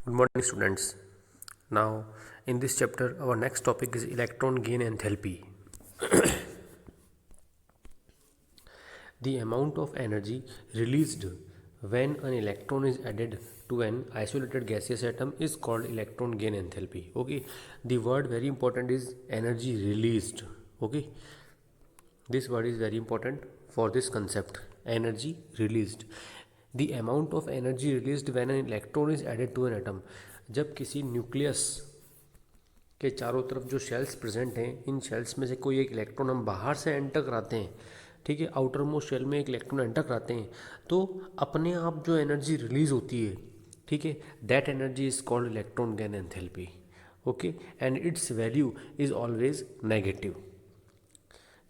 Good morning, students. Now, in this chapter, our next topic is electron gain enthalpy. The amount of energy released when an electron is added to an isolated gaseous atom is called electron gain enthalpy. Okay, the word very important is energy released. Okay, this word is very important for this concept, energy released. The amount of energy released when an electron is added to an atom. जब किसी nucleus के चारों तरफ जो shells present हैं, इन shells में से कोई एक इलेक्ट्रॉन हम बाहर से एंटर कराते हैं, ठीक है, आउटर मोस्ट शेल में एक इलेक्ट्रॉन एंटर कराते हैं, तो अपने आप जो एनर्जी रिलीज होती है, ठीक है, that energy is called electron gain enthalpy. Okay, and its value is always negative.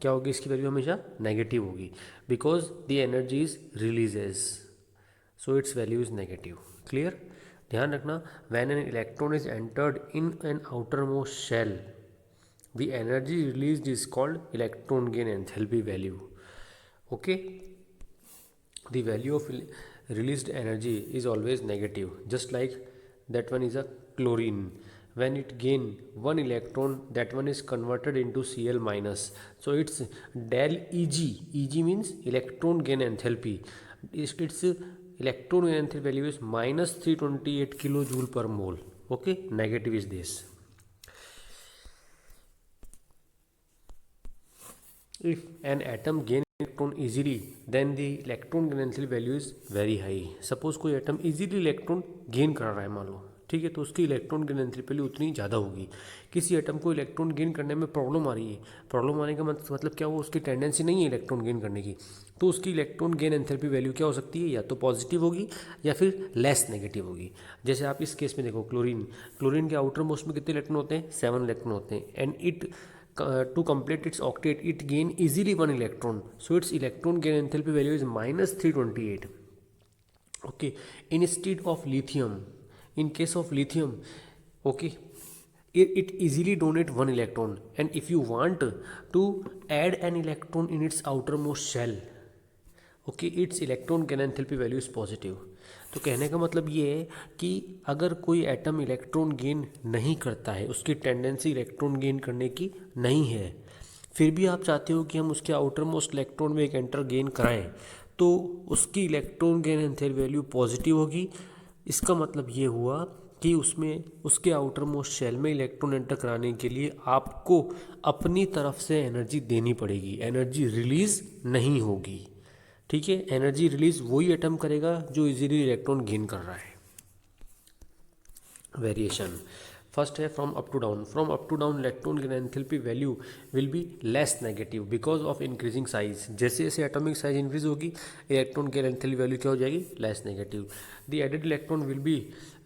क्या होगी इसकी वैल्यू? हमेशा नेगेटिव होगी, because the energy is releases, so its value is negative. Clear? ध्यान रखना, when an electron is entered in an outermost shell, the energy released is called electron gain enthalpy value. Okay, the value of released energy is always negative, just like that one is a chlorine. When it gain one electron, that one is converted into Cl minus, so it's del Eg. Eg means electron gain enthalpy. Its electron gain enthalpy value is minus 328 kilojoule per mole. Okay, negative is this. If an atom gain electron easily, then the electron gain enthalpy value is very high. Suppose कोई atom easily electron gain कर रहा है, मान लो, ठीक है, तो उसकी electron gain enthalpy value उतनी ज़्यादा होगी. किसी एटम को इलेक्ट्रॉन गेन करने में प्रॉब्लम आ रही है, प्रॉब्लम आने का मतलब क्या, वो उसकी टेंडेंसी नहीं है इलेक्ट्रॉन गेन करने की, तो उसकी इलेक्ट्रॉन गेन एंथैल्पी वैल्यू क्या हो सकती है? या तो पॉजिटिव होगी या फिर लेस नेगेटिव होगी. जैसे आप इस केस में देखो, क्लोरीन के आउटर मोस्ट में कितने इलेक्ट्रॉन होते हैं? 7 इलेक्ट्रॉन होते हैं. And it to complete its octet, it gain easily 1 electron, so its electron gain enthalpy value is minus 328. Okay, instead of lithium, in case of lithium, okay, it easily donate 1 electron, and if you want to add an electron in its outermost shell, okay, it's electron gain enthalpy value is positive. तो कहने का मतलब ये है कि अगर कोई atom electron gain नहीं करता है, उसकी टेंडेंसी इलेक्ट्रॉन गेन करने की नहीं है, फिर भी आप चाहते हो कि हम उसके आउटर मोस्ट इलेक्ट्रॉन में एक एंटर गेन कराएं, तो उसकी electron gain enthalpy value positive होगी. इसका मतलब ये हुआ कि उसमें उसके आउटर मोस्ट शेल में इलेक्ट्रॉन एंटर कराने के लिए आपको अपनी तरफ से एनर्जी देनी पड़ेगी, एनर्जी रिलीज नहीं होगी. ठीक है, एनर्जी रिलीज वही एटम करेगा जो इजीली इलेक्ट्रॉन गेन कर रहा है. वेरिएशन फर्स्ट है from up to down. From up to down electron gain enthalpy value will be less negative because of increasing size. जैसे जैसे एटॉमिक साइज इंक्रीज होगी, इलेक्ट्रॉन गेन एंथैल्पी वैल्यू क्या हो जाएगी? Less negative. The added electron will be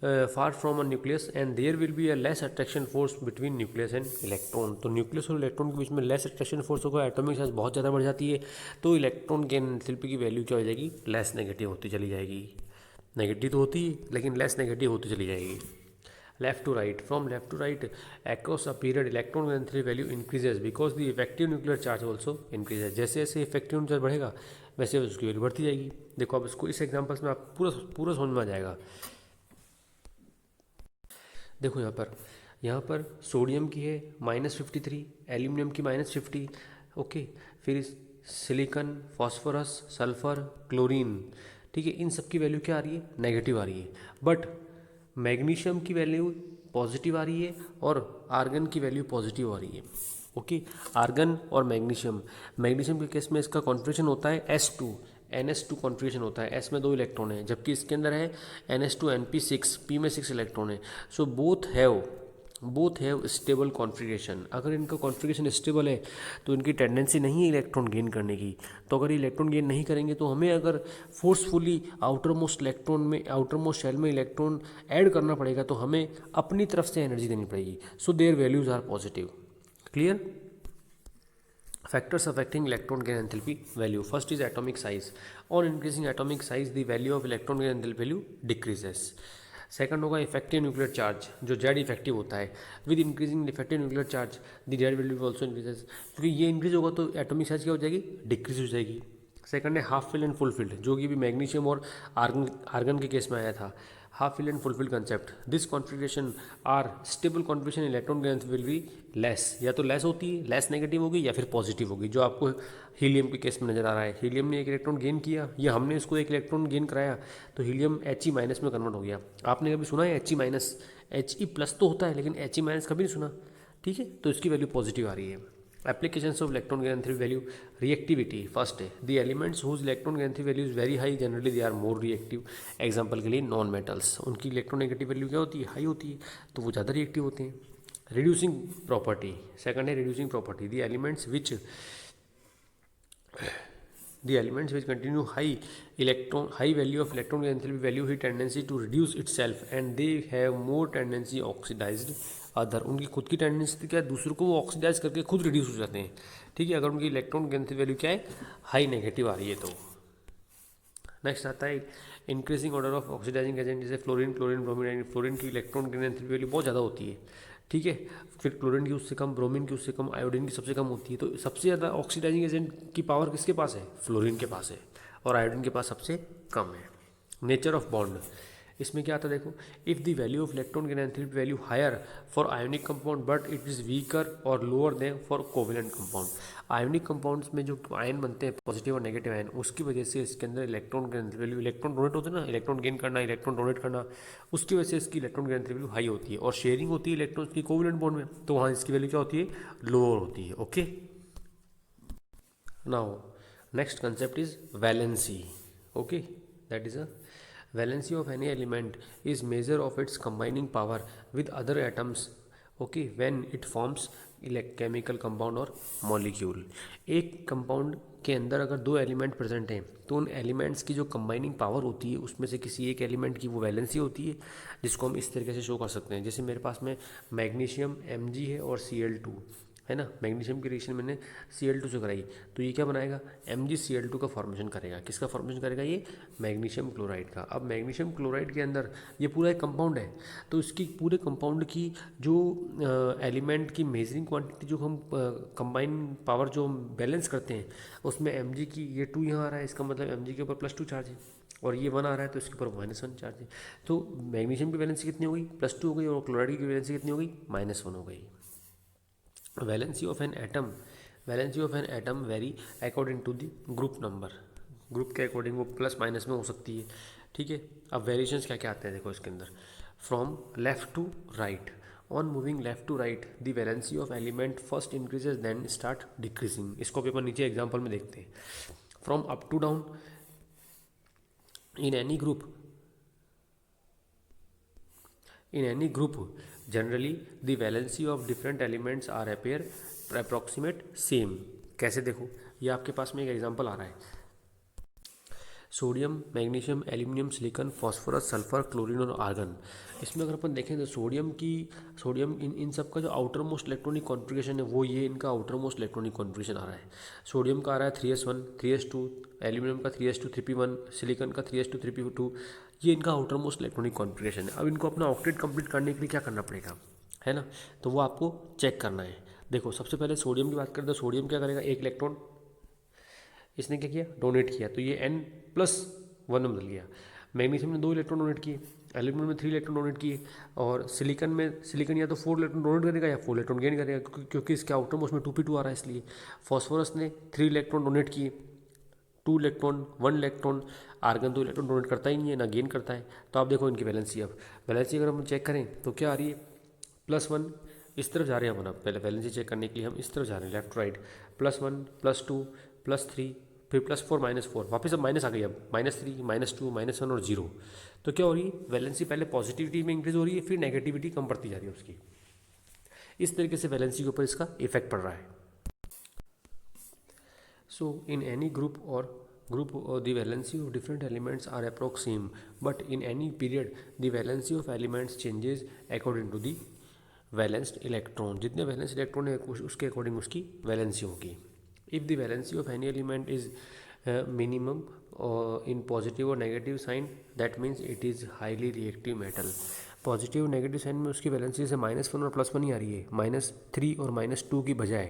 far from a nucleus and there will be a less attraction force between nucleus and electron. तो nucleus और electron के बीच में less attraction force होगा, atomic size बहुत ज़्यादा बढ़ जाती है, तो इलेक्ट्रॉन गेन एंथैल्पी की वैल्यू क्या हो जाएगी? लेस नेगेटिव होती चली जाएगी. नेगेटिव तो होती है लेकिन लेस नेगेटिव होती चली जाएगी. Left to right, from left to right across a period electron enthalpy value increases because the effective nuclear charge also increases. जैसे जैसे इफेक्टिव न्यूक्लियर चार्ज बढ़ेगा वैसे उसकी वैल्यू बढ़ती जाएगी. देखो अब इसको इस एग्जांपल्स में आप पूरा समझ में आ जाएगा. देखो यहाँ पर सोडियम की है -53, एल्यूमिनियम की -50. ओके, फिर सिलिकॉन, फास्फोरस, सल्फर, क्लोरीन, ठीक है, इन सब की वैल्यू क्या आ रही है? नेगेटिव आ रही है. बट मैग्नीशियम की वैल्यू पॉजिटिव आ रही है और आर्गन की वैल्यू पॉजिटिव आ रही है. ओके, आर्गन और मैग्नीशियम के केस में इसका कॉन्फ़िगरेशन होता है S2, NS2 कॉन्फ़िगरेशन होता है. S में 2 इलेक्ट्रॉन है, जबकि इसके अंदर है NS2 NP6, P में 6 इलेक्ट्रॉन है. So both have stable configuration. अगर इनका कॉन्फ़िगरेशन स्टेबल है तो इनकी टेंडेंसी नहीं है इलेक्ट्रॉन गेन करने की. तो अगर इलेक्ट्रॉन गेन नहीं करेंगे तो हमें अगर फोर्सफुली आउटर मोस्ट शेल में इलेक्ट्रॉन ऐड करना पड़ेगा तो हमें अपनी तरफ से एनर्जी देनी पड़ेगी. So their values are positive. Clear? Factors affecting electron gain enthalpy value. First is atomic size. On increasing atomic size, the value of electron gain enthalpy value decreases. Second होगा इफेक्टिव न्यूक्लियर चार्ज, जो Z effective होता है. With increasing effective nuclear charge the Z value also increases. क्योंकि ये increase होगा तो atomic size क्या हो जाएगी? डिक्रीज हो जाएगी. सेकंड है half filled and full field, जो कि भी मैग्नीशियम और आर्गन के केस में आया था. half filled and fulfilled concept. This configuration are stable configuration electron length will be less, या तो लेस होती है, लेस नेगेटिव होगी या फिर पॉजिटिव होगी, जो आपको हीलियम के केस में नजर आ रहा है। हीलियम ने एक इलेक्ट्रॉन गेन किया या हमने इसको एक इलेक्ट्रॉन गेन कराया तो हीलियम He माइनस में कन्वर्ट हो गया। आपने कभी सुना है He माइनस? He प्लस तो होता है लेकिन He माइनस कभी नहीं सुना, ठीक है, तो इसकी वैल्यू पॉजिटिव आ रही है। Applications of electron gantry value reactivity first है, the elements whose electron gantry value is very high generally they are more reactive। Example के लिए नॉन मेटल्स, उनकी इलेक्ट्रोनेगेटिव वैल्यू क्या होती है? हाई होती है, तो वो ज़्यादा रिएक्टिव होते हैं। रिड्यूसिंग प्रॉपर्टी सेकंड है, reducing property the elements which continue high value of electron enthalpy value he tendency to reduce itself and they have more tendency oxidized other। उनकी खुद की टेंडेंसी क्या है? दूसरों को वो ऑक्सीडाइज करके खुद रिड्यूस हो जाते हैं, ठीक है, अगर उनकी इलेक्ट्रॉन एंथैल्पी वैल्यू क्या है? हाई नेगेटिव आ रही है तो। नेक्स्ट आता है increasing order of oxidising agent, जैसे फ्लोरीन, ब्रोमीन। फ्लोरीन की इलेक्ट्रॉन एंथैल्पी वैल्यू बहुत ज़्यादा होती है, ठीक है, फिर क्लोरीन की उससे कम, ब्रोमीन की उससे कम, आयोडीन की सबसे कम होती है। तो सबसे ज़्यादा ऑक्सीडाइजिंग एजेंट की पावर किसके पास है? फ्लोरीन के पास है, और आयोडीन के पास सबसे कम है। नेचर ऑफ बॉन्ड, इसमें क्या आता है देखो, if the value of electron enthalpy value higher for ionic compound but it is weaker और lower than for covalent compound. Ionic compounds में जो आयन बनते हैं पॉजिटिव और नेगेटिव आयन, उसकी वजह से इसके अंदर इलेक्ट्रॉन वैल्यू, इलेक्ट्रॉन डोनेट होते हैं ना, इलेक्ट्रॉन गेन करना, इलेक्ट्रॉन डोनेट करना, उसकी वजह से इसकी इलेक्ट्रॉन वैल्यू हाई होती है। और शेयरिंग होती है इलेक्ट्रॉन्स की कोवेलेंट बॉन्ड में, तो वहाँ इसकी वैल्यू क्या होती है? लोअर होती है। Okay, now next concept is valency. Okay, that is a valency of any element is measure of its combining power with other atoms, okay, when it forms chemical compound और molecule. एक compound के अंदर अगर दो element present हैं तो उन elements की जो कंबाइनिंग पावर होती है उसमें से किसी एक एलिमेंट की वो वैलेंसी होती है, जिसको हम इस तरीके से शो कर सकते हैं। जैसे मेरे पास में मैग्नीशियम Mg है और Cl2 है ना, मैग्नीशियम की रिएक्शन मैंने Cl2 से कराई, तो ये क्या बनाएगा? MgCl2 का फॉर्मेशन करेगा। किसका फॉर्मेशन करेगा? ये मैग्नीशियम क्लोराइड का। अब मैग्नीशियम क्लोराइड के अंदर ये पूरा एक कंपाउंड है, तो इसकी पूरे कंपाउंड की जो एलिमेंट की मेजरिंग क्वांटिटी, जो हम कंबाइन पावर जो बैलेंस करते हैं, उसमें Mg की ये 2 यहाँ आ रहा है, इसका मतलब Mg के ऊपर +2 चार्ज है, और ये 1 आ रहा है तो इसके ऊपर -1 चार्ज है। तो मैग्नीशियम की वैलेंसी कितनी हो गई? +2 हो गई, और क्लोराइड की वैलेंसी कितनी हो गई? -1 हो गई। Valency of an atom vary according to the group number. Group के अकॉर्डिंग वो प्लस माइनस में हो सकती है, ठीक है। अब वेरिएशंस क्या क्या आते हैं देखो इसके अंदर, from left to right, on moving left to right the valency of element first increases then start decreasing. इसको भी अपन नीचे एग्जाम्पल में देखते हैं। From up to down, in any group generally the valency of different elements are appear approximate same। कैसे देखो, ये आपके पास में एक एग्जांपल आ रहा है, sodium, magnesium, aluminium, silicon, phosphorus, sulphur, chlorine और आर्गन। इसमें अगर अपन देखें तो सोडियम इन सब का जो आउटर मोस्ट इलेक्ट्रॉनिक कॉन्फ़िगरेशन है वो ये इनका आउटर मोस्ट इलेक्ट्रॉनिक कॉन्फ़िगरेशन आ रहा है। सोडियम का आ रहा है 3s1 3s2, एल्यूमिनियम का 3s2 3p1, सिलिकॉन का 3s2 3p2, ये इनका आउटर मोस्ट इलेक्ट्रॉनिक कॉन्फ़िगरेशन है। अब इनको अपना ऑक्टेट कंप्लीट करने के लिए क्या करना पड़ेगा, है ना, तो वो आपको चेक करना है। देखो सबसे पहले सोडियम की बात करें तो सोडियम क्या करेगा, एक इलेक्ट्रॉन इसने क्या किया, डोनेट किया, तो ये n+1 में बदल गया। मैग्नीशियम ने 2 इलेक्ट्रॉन डोनेट किए, एल्यूमिनियम में 3 इलेक्ट्रॉन डोनेट किए, और सिलिकॉन या तो 4 इलेक्ट्रॉन डोनेट करेगा या 4 इलेक्ट्रॉन गेन करेगा, क्योंकि इसके आउटर मोस्ट में 2p2 आ रहा है इसलिए। फॉस्फोरस ने 3 इलेक्ट्रॉन डोनेट किए, 2 electron 1 electron, argon 2 electron donate करता ही नहीं है, ना गेन करता है। तो आप देखो इनकी वैलेंसी, अब वैलेंसी अगर हम चेक करें तो क्या आ रही है, +1, इस तरफ जा रहे हैं अपन। अब पहले वैलेंसी चेक करने के लिए हम इस तरफ जा रहे हैं, लेफ्ट राइट, +1 +2 +3 फिर +4 -4, वापस अब माइनस आ गई, अब -3 -2 -1 और 0। तो क्या हो रही है, वैलेंसी पहले पॉजिटिविटी में इंक्रीज हो रही है, फिर नेगेटिविटी कम पड़ती जा रही है उसकी। इस तरीके से वैलेंसी के ऊपर इसका इफेक्ट पड़ रहा है। So in any group the valency of different elements are approximate, but in any period the valency of elements changes according to the valenced electron। जितने वैलेंस इलेक्ट्रॉन है उसके अकॉर्डिंग उसकी वैलेंसी होगी। If the valency of any element is minimum in positive or negative sign, that means it is highly reactive metal। Positive negative sign में उसकी valency से -1 और +1 ही आ रही है, -3 और -2 की बजाय।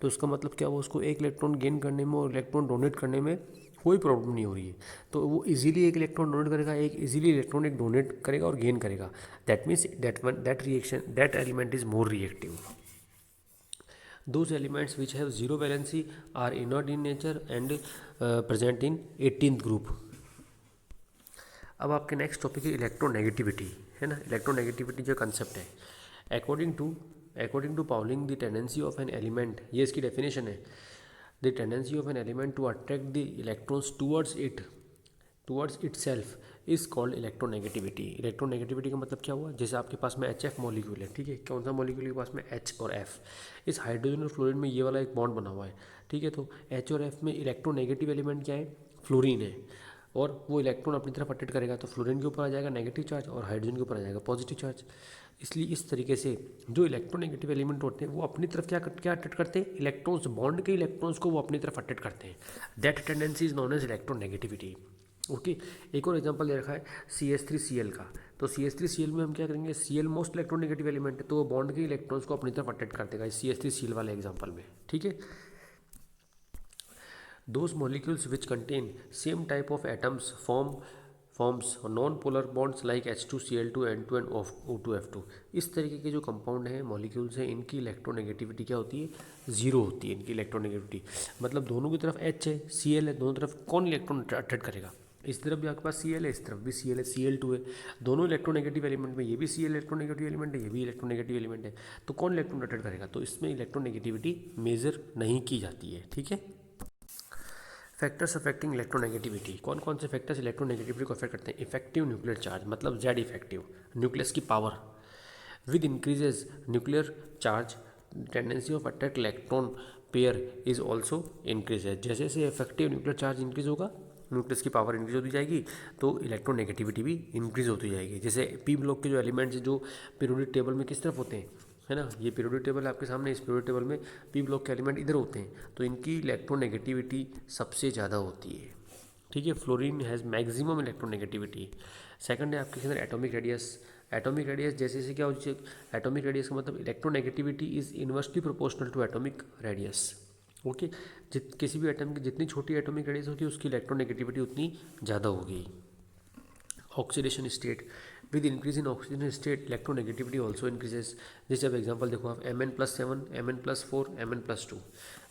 तो उसका मतलब क्या, वो उसको एक इलेक्ट्रॉन गेन करने में और इलेक्ट्रॉन डोनेट करने में कोई प्रॉब्लम नहीं हो रही है, तो वो इजीली एक इलेक्ट्रॉन डोनेट करेगा, एक इजीली इलेक्ट्रॉन एक डोनेट करेगा और गेन करेगा. That means that reaction that element is more reactive. Those elements which have zero valency are inert in nature and present in 18th group. अब आपके next topic है electronegativity, है ना. Electronegativity जो कंसेप्ट है, according to Pauling the tendency of an element, ये इसकी definition है. The tendency of an element to attract the electrons towards itself is called electronegativity. Electronegativity का मतलब क्या हुआ, जैसे आपके पास में HF मॉलिक्यूल है, ठीक है. कौन सा मॉलिक्यूल के पास में H और F. इस हाइड्रोजन और फ्लोरीन में ये वाला एक बॉन्ड बना हुआ है, ठीक है. तो H और F में इलेक्ट्रोनेगेटिव एलिमेंट क्या है, फ्लोरीन है, और वो इलेक्ट्रॉन अपनी तरफ अट्रैक्ट करेगा तो फ्लोरीन के ऊपर आ जाएगा नेगेटिव चार्ज और हाइड्रोजन के ऊपर आ जाएगा पॉजिटिव चार्ज. इसलिए इस तरीके से जो इलेक्ट्रोनेगेटिव एलिमेंट होते हैं वो अपनी तरफ क्या अट्रैक्ट करते हैं, इलेक्ट्रॉन्स, बॉन्ड के इलेक्ट्रॉन्स को वो अपनी तरफ अट्रैक्ट करते हैं. That tendency is known as electronegativity. Okay. एक और एग्जांपल दे रखा है CH3Cl का. तो CH3Cl में हम क्या करेंगे, Cl मोस्ट इलेक्ट्रोनेगेटिव एलिमेंट है, तो वो बॉन्ड के इलेक्ट्रॉन्स को अपनी तरफ अट्रैक्ट कर देगा इस CH3Cl वाले एग्जांपल में, ठीक है. Those molecules which contain same type of atoms forms non-polar bonds like H2Cl2 N2 and O2F2. इस तरीके के जो कंपाउंड हैं, मॉलिक्यूल्स हैं, इनकी इलेक्ट्रोनेगेटिविटी क्या होती है, जीरो होती है इनकी इलेक्ट्रोनेगेटिविटी. मतलब दोनों की तरफ H है, Cl है, दोनों तरफ कौन इलेक्ट्रॉन अट्रैक्ट करेगा, इस तरफ भी आपके पास Cl है, इस तरफ भी Cl है, Cl2 है, दोनों इलेक्ट्रोनेगेटिव एलिमेंट में, ये भी Cl इलेक्ट्रोनेगेटिव एलिमेंट है, ये भी इलेक्ट्रोनेगेटिव एलिमेंट है, तो कौन इलेक्ट्रॉन अट्रैक्ट करेगा, तो इसमें इलेक्ट्रोनेगेटिविटी मेजर नहीं की जाती है, ठीक है. फैक्टर्स अफेक्टिंग इलेक्ट्रोनेगेटिविटी, कौन कौन से फैक्टर्स इलेक्ट्रोनेगेटिविटी को अफेक्ट करते हैं. इफेक्टिव न्यूक्लियर चार्ज, मतलब Z इफेक्टिव, न्यूक्लियस की power. With increases nuclear charge tendency of attract electron pair is also increase है. जैसे जैसे इफेक्टिव न्यूक्लियर चार्ज इंक्रीज होगा, न्यूक्लियस की पावर इंक्रीज होती जाएगी, तो इलेक्ट्रोनेगेटिविटी भी इंक्रीज होती जाएगी. जैसे P ब्लॉक के जो एलिमेंट्स जो पीरियोडिक टेबल में किस तरफ होते हैं, है ना, ये पीरियोडिक टेबल आपके सामने, इस पीरियोडिक टेबल में P ब्लॉक के एलिमेंट इधर होते हैं, तो इनकी इलेक्ट्रोनेगेटिविटी सबसे ज़्यादा होती है, ठीक है. Fluorine has maximum electronegativity. Second है आपके अंदर एटॉमिक रेडियस. एटॉमिक रेडियस जैसे जैसे क्या होती है, एटॉमिक रेडियस का मतलब electronegativity is inversely proportional to atomic radius. Okay. किसी भी एटम की जितनी छोटी एटॉमिक रेडियस होगी उसकी इलेक्ट्रोनेगेटिविटी उतनी ज़्यादा होगी. Oxidation state, with increase in oxygen state electronegativity also increases. जैसे अब एग्जांपल देखो आप, Mn+7, Mn+4, Mn+2,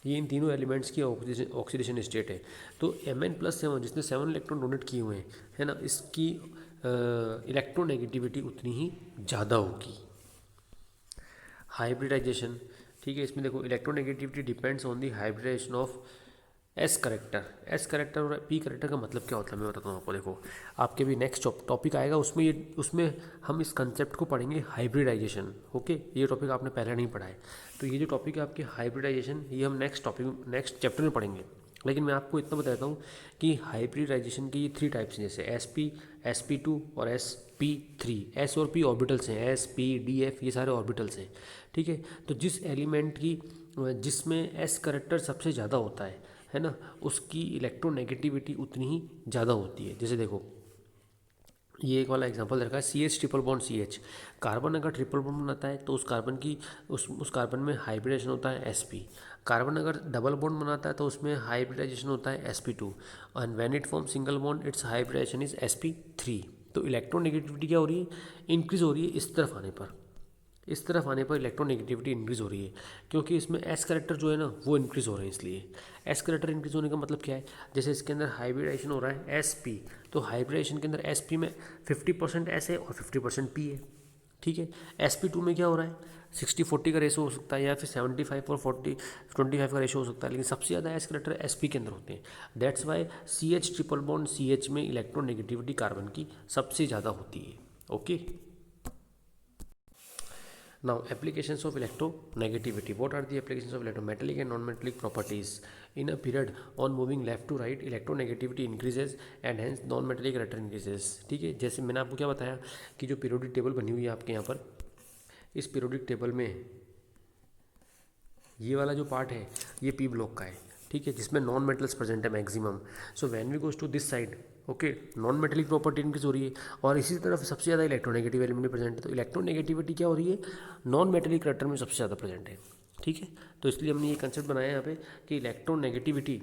ये इन तीनों एलिमेंट्स की ऑक्सीडेशन स्टेट है. तो Mn+7 जिसने 7 इलेक्ट्रॉन डोनेट किए हुए हैं, है ना, इसकी इलेक्ट्रोनेगेटिविटी उतनी ही ज़्यादा होगी. हाइब्रिडाइजेशन, ठीक है. इसमें देखो electronegativity depends on the hybridisation of S character. S character और P करेक्टर का मतलब क्या होता है मैं बताता हूँ आपको. देखो आपके भी नेक्स्ट टॉपिक आएगा, उसमें हम इस कंसेप्ट को पढ़ेंगे, हाइब्रिडाइजेशन. ओके. ये टॉपिक आपने पहले नहीं पढ़ा है, तो ये जो टॉपिक है आपके हाइब्रिडाइजेशन, ये हम नेक्स्ट चैप्टर में पढ़ेंगे. लेकिन मैं आपको इतना बताता हूँ कि हाइब्रिडाइजेशन के ये 3 टाइप्स हैं, जैसे SP, SP2 और SP3. S और P ऑर्बिटल्स हैं, S, P, D, F ये सारे ऑर्बिटल्स हैं, ठीक है. तो जिस एलिमेंट की जिसमें S करेक्टर सबसे ज़्यादा होता है ना, उसकी इलेक्ट्रोनेगेटिविटी उतनी ही ज़्यादा होती है. जैसे देखो ये एक वाला एग्जांपल रखा है, CH triple bond CH. Carbon अगर ट्रिपल बॉन्ड बनाता है तो उस कार्बन की उस कार्बन में हाइब्रिडाइजेशन होता है SP. कार्बन अगर डबल बॉन्ड बनाता है तो उसमें हाइब्रिडाइजेशन होता है SP2. And when it form single bond its hybridisation is SP3. तो इलेक्ट्रोनेगेटिविटी क्या हो रही है, इंक्रीज हो रही है. इस तरफ आने पर इलेक्ट्रोनेगेटिविटी इंक्रीज हो रही है, क्योंकि इसमें S करेक्टर जो है ना वो इंक्रीज हो रहे हैं. इसलिए S करेक्टर इंक्रीज होने का मतलब क्या है, जैसे इसके अंदर हाइब्रिडाइजेशन हो रहा है SP, तो हाइब्रिडाइजेशन के अंदर SP में 50% S है और 50% P है, ठीक है. SP2 में क्या हो रहा है, 60-40 का रेशो हो सकता है, या फिर 75 और 25 का रेशो हो सकता है, लेकिन सबसे ज़्यादा S करेक्टर SP के अंदर होते हैं. That's why CH triple bond CH में इलेक्ट्रोनेगेटिविटी कार्बन की सबसे ज़्यादा होती है. Okay. Now applications of electronegativity. What are the applications of electrometallic and non-metallic properties? In a period on moving left to right, electronegativity increases and hence non-metallic character increases. ठीक है. जैसे मैंने आपको क्या बताया कि जो पीरियोडिक टेबल बनी हुई है आपके यहाँ पर, इस पीरियोडिक टेबल में ये वाला जो पार्ट है ये P ब्लॉक का है, ठीक है, जिसमें नॉन मेटल्स प्रेजेंट है maximum. So when we goes to this side, okay, non metallic property increase हो रही है, और इसी तरफ सबसे ज़्यादा इलेक्ट्रोनेगेटिव एलिमेंट प्रेजेंट है. तो इलेक्ट्रोनेगेटिविटी क्या हो रही है, नॉन मेटेलिक करेक्टर में सबसे ज़्यादा प्रेजेंट है, ठीक है. तो इसलिए हमने ये कंसेप्ट बनाया यहाँ पे कि electronegativity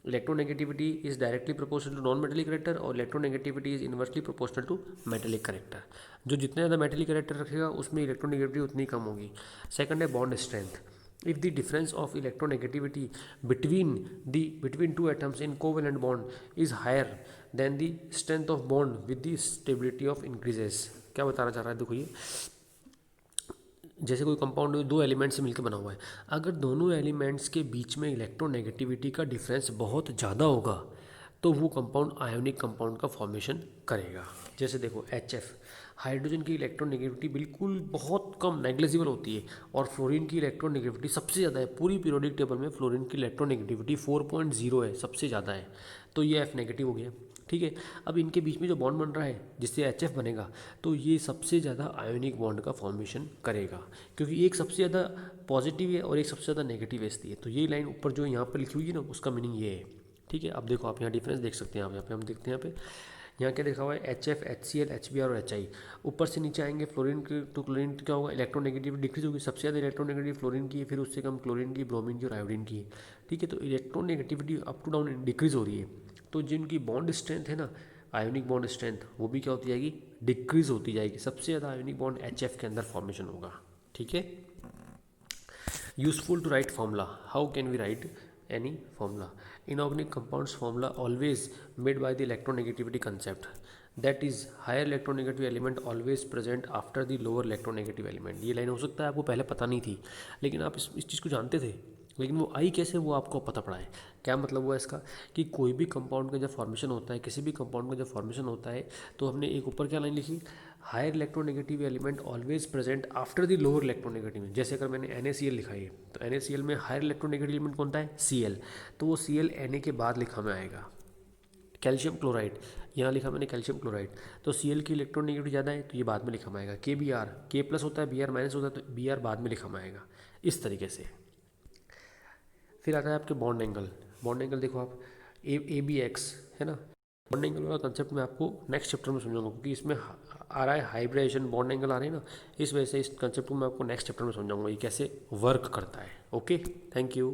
electronegativity is directly proportional to non metallic character और electronegativity is inversely proportional to metallic character. जो जितने ज़्यादा मेटेलिक करेक्टर रखेगा उसमें इलेक्ट्रोनेगेटिविटी उतनी कम होगी। सेकंड है bond strength. If the difference of electronegativity between two atoms in covalent bond is higher than the strength of bond with the stability of increases। क्या बताना चाह रहा है, देखो ये जैसे कोई कंपाउंड दो एलिमेंट से मिलकर बना हुआ है, अगर दोनों एलिमेंट्स के बीच में इलेक्ट्रोनेगेटिविटी का डिफरेंस बहुत ज़्यादा होगा तो वो कंपाउंड आयोनिक कंपाउंड का फॉर्मेशन करेगा। जैसे देखो HF, हाइड्रोजन की इलेक्ट्रोनेगेटिविटी बिल्कुल बहुत कम नेग्लिजिबल होती है और फ्लोरीन की इलेक्ट्रोनेगेटिविटी सबसे ज़्यादा है। पूरी पीरियोडिक टेबल में फ्लोरीन की इलेक्ट्रोनेगेटिविटी 4.0 है, सबसे ज़्यादा है, तो ये F नेगेटिव हो गया। ठीक है, अब इनके बीच में जो बॉन्ड बन रहा है जिससे HF बनेगा तो ये सबसे ज़्यादा आयोनिक बॉन्ड का फॉर्मेशन करेगा, क्योंकि एक सबसे ज़्यादा पॉजिटिव है और एक सबसे ज़्यादा नेगेटिव है। तो ये लाइन ऊपर जो यहाँ पर लिखी हुई है ना, उसका मीनिंग ये है। ठीक है, अब देखो आप यहाँ डिफरेंस देख सकते हैं। आप यहाँ पे हम देखते हैं, यहाँ क्या लिखा हुआ है, HF, HCl, HBr और HI। ऊपर से नीचे आएंगे फ्लोरीन के तो क्लोरीन क्या होगा, इलेक्ट्रोनेगेटिविटी डिक्रीज होगी। सबसे ज़्यादा इलेक्ट्रोनेगेटिव फ्लोरीन की है, फिर उससे कम क्लोरीन की, ब्रोमीन की और आयोडीन की है। ठीक है, तो electronegativity up to down decrease हो रही है। तो जिनकी बॉन्ड स्ट्रेंथ है ना, आयोनिक बॉन्ड स्ट्रेंथ, वो भी क्या होती जाएगी, डिक्रीज होती जाएगी। सबसे ज़्यादा आयोनिक बॉन्ड HF के अंदर फॉर्मेशन होगा। ठीक है, useful to write formula. How can we write any formula? Inorganic compounds formula always made by the electronegativity concept, that is higher electronegative element always present after the lower electronegative element। ये line हो सकता है आपको पहले पता नहीं थी, लेकिन आप इस चीज़ को जानते थे, लेकिन वो आई कैसे वो आपको पता पड़ा है। क्या मतलब हुआ इसका, कि कोई भी कंपाउंड का जब फॉर्मेशन होता है, किसी भी कंपाउंड का जब फॉर्मेशन होता है, तो हमने एक ऊपर क्या लाइन लिखी, higher electronegative element always present after the lower electronegative. जैसे अगर मैंने NaCl लिखा है तो NaCl में हायर इलेक्ट्रोनेगेटिव एलिमेंट कौन सा है, Cl, तो वो Cl Na के बाद लिखा में आएगा। कैल्शियम क्लोराइड, यहाँ लिखा मैंने कैल्शियम क्लोराइड, तो Cl की इलेक्ट्रोनेगेटिविटी ज़्यादा है तो ये बाद में लिखा में आएगा। KBr, K प्लस होता है, Br माइनस होता है, तो Br बाद में लिखा में आएगा। इस तरीके से फिर आता है आपके बॉन्ड एंगल। बॉन्ड एंगल देखो आप, ABX है ना। बॉन्ड एंगल वाला कंसेप्ट मैं आपको नेक्स्ट चैप्टर में समझाऊंगा, क्योंकि इसमें आ रहा है हाइब्रिडेशन, बॉन्ड एंगल आ रहे हैं ना, इस वजह से इस कंसेप्ट को मैं आपको नेक्स्ट चैप्टर में समझाऊंगा ये कैसे वर्क करता है। Okay, thank you.